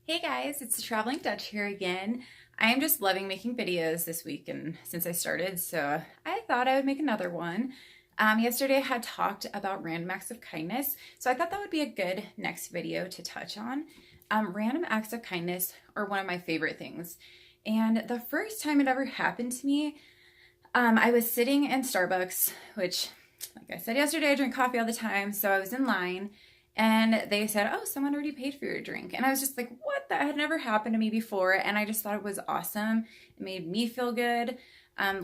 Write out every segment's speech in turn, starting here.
Hey guys, it's the Traveling Dutch here again. I am just loving making videos this week and since I started, so I thought I would make another one. Yesterday I had talked about random acts of kindness, so I thought that would be a good next video to touch on. Random acts of kindness are one of my favorite things. And the first time it ever happened to me, I was sitting in Starbucks, which, like I said yesterday, I drink coffee all the time, so I was in line. And they said, oh, someone already paid for your drink. And I was just like, what? That had never happened to me before. And I just thought it was awesome. It made me feel good.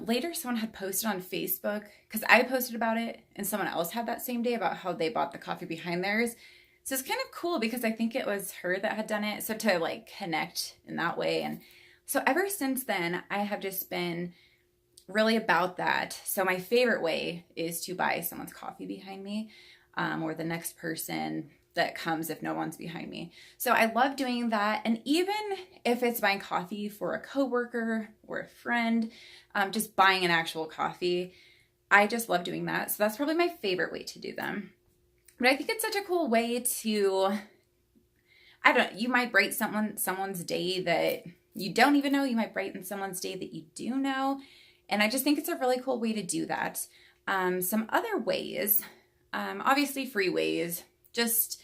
Later, someone had posted on Facebook, because I posted about it, and someone else had that same day about how they bought the coffee behind theirs. So it's kind of cool because I think it was her that had done it. So to like connect in that way. And so ever since then, I have just been really about that. So my favorite way is to buy someone's coffee behind me. Or the next person that comes if no one's behind me. So I love doing that. And even if it's buying coffee for a coworker or a friend, just buying an actual coffee, I just love doing that. So that's probably my favorite way to do them. But I think it's such a cool way to, you might brighten someone's day that you don't even know. You might brighten someone's day that you do know. And I just think it's a really cool way to do that. Some other ways, obviously free ways, just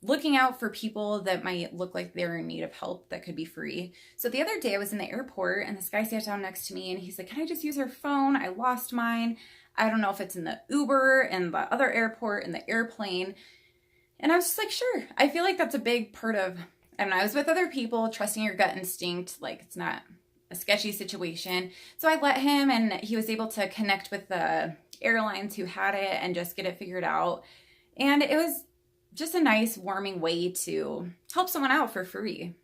looking out for people that might look like they're in need of help that could be free. So the other day I was in the airport and this guy sat down next to me and he's like, can I just use your phone? I lost mine. I don't know if it's in the Uber and the other airport and the airplane. And I was just like, sure. I feel like that's a big part of, and I was with other people, trusting your gut instinct. Like it's not a sketchy situation. So I let him and he was able to connect with the airlines who had it and just get it figured out. And it was just a nice warming way to help someone out for free.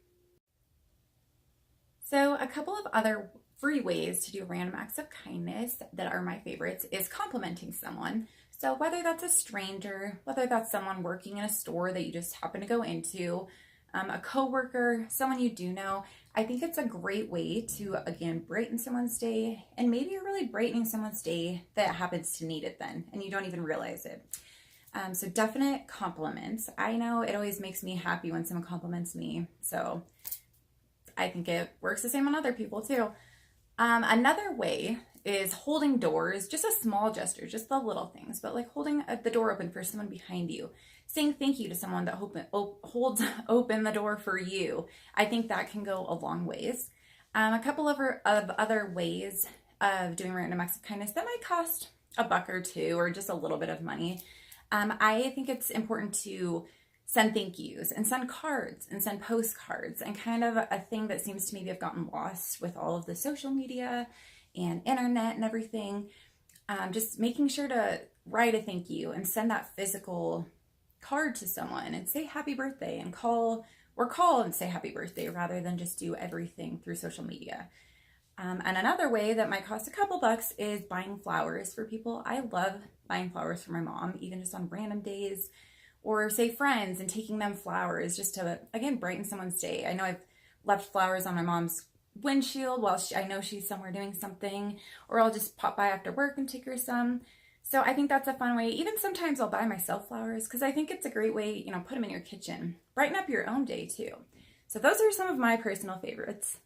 So a couple of other free ways to do random acts of kindness that are my favorites is complimenting someone. So whether that's a stranger, whether that's someone working in a store that you just happen to go into, a coworker, someone you do know, I think it's a great way to, again, brighten someone's day, and maybe you're really brightening someone's day that happens to need it then, and you don't even realize it. So definite compliments. I know it always makes me happy when someone compliments me, so I think it works the same on other people too. Another way is holding doors, just a small gesture, just the little things, but like holding the door open for someone behind you, saying thank you to someone that holds open the door for you. I think that can go a long ways. A couple of other ways of doing random acts of kindness that might cost a buck or two or just a little bit of money. I think it's important to send thank yous and send cards and send postcards, and kind of a thing that seems to maybe have gotten lost with all of the social media and internet and everything. Just making sure to write a thank you and send that physical card to someone and say happy birthday and call and say happy birthday rather than just do everything through social media. And another way that might cost a couple bucks is buying flowers for people. I love buying flowers for my mom, even just on random days, or say friends and taking them flowers just to, again, brighten someone's day. I know I've left flowers on my mom's windshield while I know she's somewhere doing something, or I'll just pop by after work and take her some. So I think that's a fun way. Even sometimes I'll buy myself flowers because I think it's a great way, put them in your kitchen. Brighten up your own day too. So those are some of my personal favorites.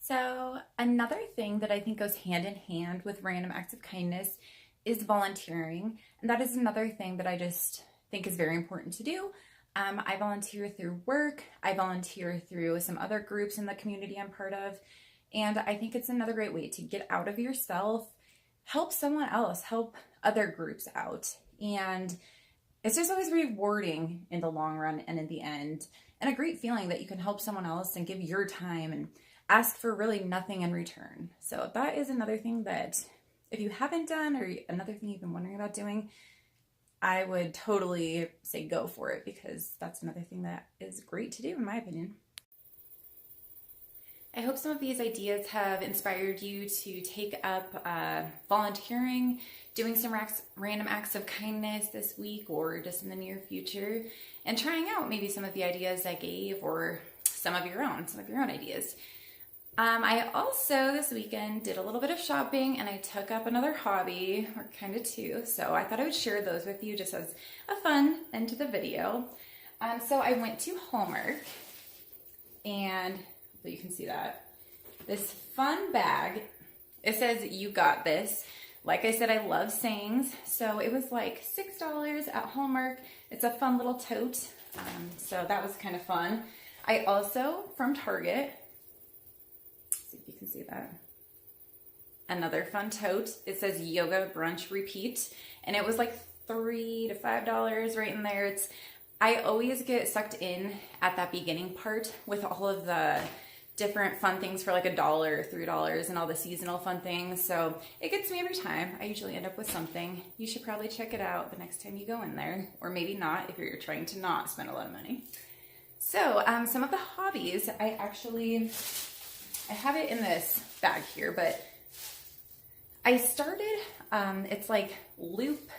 So another thing that I think goes hand in hand with random acts of kindness is volunteering. And that is another thing that I just think is very important to do. I volunteer through work. I volunteer through some other groups in the community I'm part of. And I think it's another great way to get out of yourself, help someone else, help other groups out. And it's just always rewarding in the long run and in the end, and a great feeling that you can help someone else and give your time and ask for really nothing in return. So that is another thing that if you haven't done, or another thing you've been wondering about doing, I would totally say go for it, because that's another thing that is great to do in my opinion. I hope some of these ideas have inspired you to take up volunteering, doing some random acts of kindness this week or just in the near future, and trying out maybe some of the ideas I gave or some of your own ideas. I also this weekend did a little bit of shopping, and I took up another hobby, or kind of two, so I thought I would share those with you just as a fun end to the video. So I went to Hallmark, and you can see that. This fun bag, it says, "You got this." Like I said, I love sayings, so it was like $6 at Hallmark. It's a fun little tote, so that was kind of fun. I also, from Target, let's see if you can see that, another fun tote. It says "Yoga Brunch Repeat," and it was like $3 to $5 right in there. I always get sucked in at that beginning part with all of the different fun things for like $1 or $3 and all the seasonal fun things. So it gets me every time. I usually end up with something. You should probably check it out the next time you go in there, or maybe not if you're trying to not spend a lot of money. So some of the hobbies, I have it in this bag here, but I started, it's like loop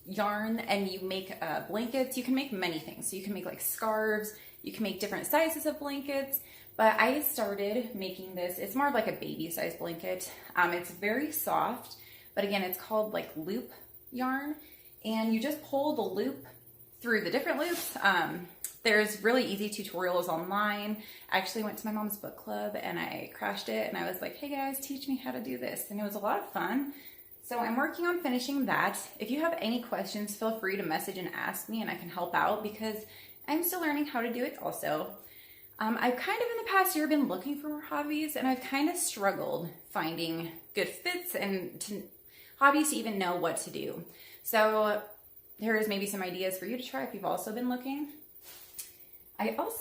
yarn, and you make blankets. You can make many things. So you can make like scarves, you can make different sizes of blankets. But I started making this. It's more of like a baby size blanket. It's very soft, but again, it's called like loop yarn, and you just pull the loop through the different loops. There's really easy tutorials online. I actually went to my mom's book club and I crashed it, and I was like, "Hey guys, teach me how to do this." And it was a lot of fun. So I'm working on finishing that. If you have any questions, feel free to message and ask me, and I can help out because I'm still learning how to do it also. I've kind of in the past year been looking for more hobbies, and I've kind of struggled finding good fits and hobbies to even know what to do. So here's maybe some ideas for you to try if you've also been looking.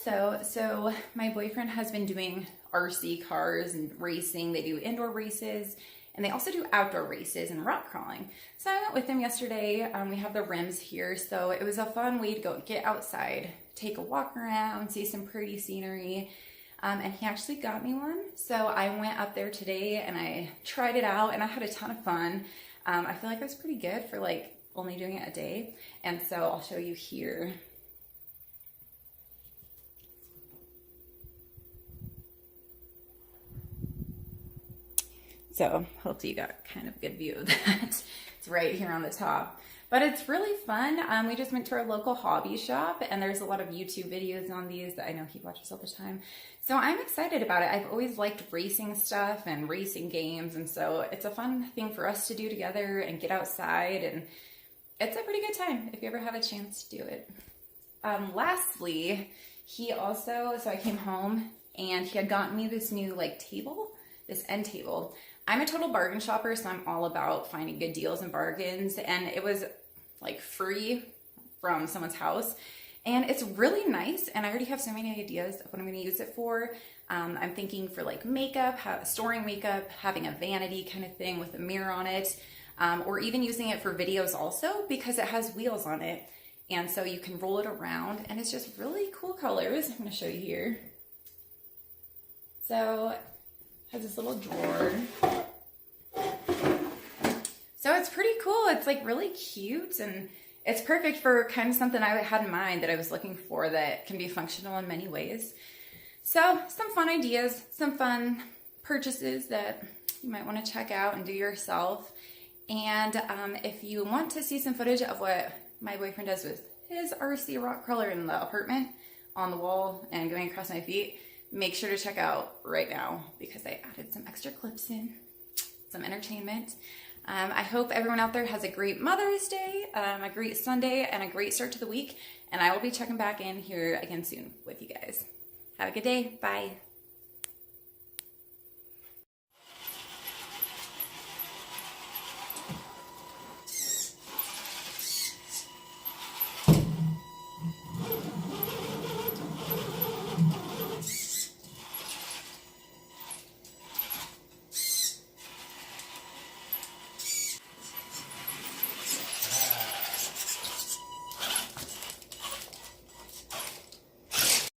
So my boyfriend has been doing RC cars and racing. They do indoor races, and they also do outdoor races and rock crawling. So I went with him yesterday. We have the rims here, so it was a fun way to go get outside, take a walk around, see some pretty scenery. And he actually got me one. So I went up there today and I tried it out, and I had a ton of fun. I feel like it was pretty good for like only doing it a day. And so I'll show you here. So hopefully you got kind of a good view of that. It's right here on the top. But it's really fun. We just went to our local hobby shop, and there's a lot of YouTube videos on these that I know he watches all the time. So I'm excited about it. I've always liked racing stuff and racing games, and so it's a fun thing for us to do together and get outside, and it's a pretty good time if you ever have a chance to do it. Lastly, so I came home and he had gotten me this new like table, this end table. I'm a total bargain shopper, so I'm all about finding good deals and bargains, and it was like free from someone's house, and it's really nice, and I already have so many ideas of what I'm going to use it for. I'm thinking for like makeup, storing makeup, having a vanity kind of thing with a mirror on it, or even using it for videos also because it has wheels on it, and so you can roll it around, and it's just really cool colors. I'm going to show you here. So has this little drawer. So it's pretty cool. It's like really cute, and it's perfect for kind of something I had in mind that I was looking for that can be functional in many ways. So some fun ideas, some fun purchases that you might want to check out and do yourself. And if you want to see some footage of what my boyfriend does with his RC rock crawler in the apartment on the wall and going across my feet, make sure to check out right now because I added some extra clips in, some entertainment. I hope everyone out there has a great Mother's Day, a great Sunday, and a great start to the week. And I will be checking back in here again soon with you guys. Have a good day. Bye.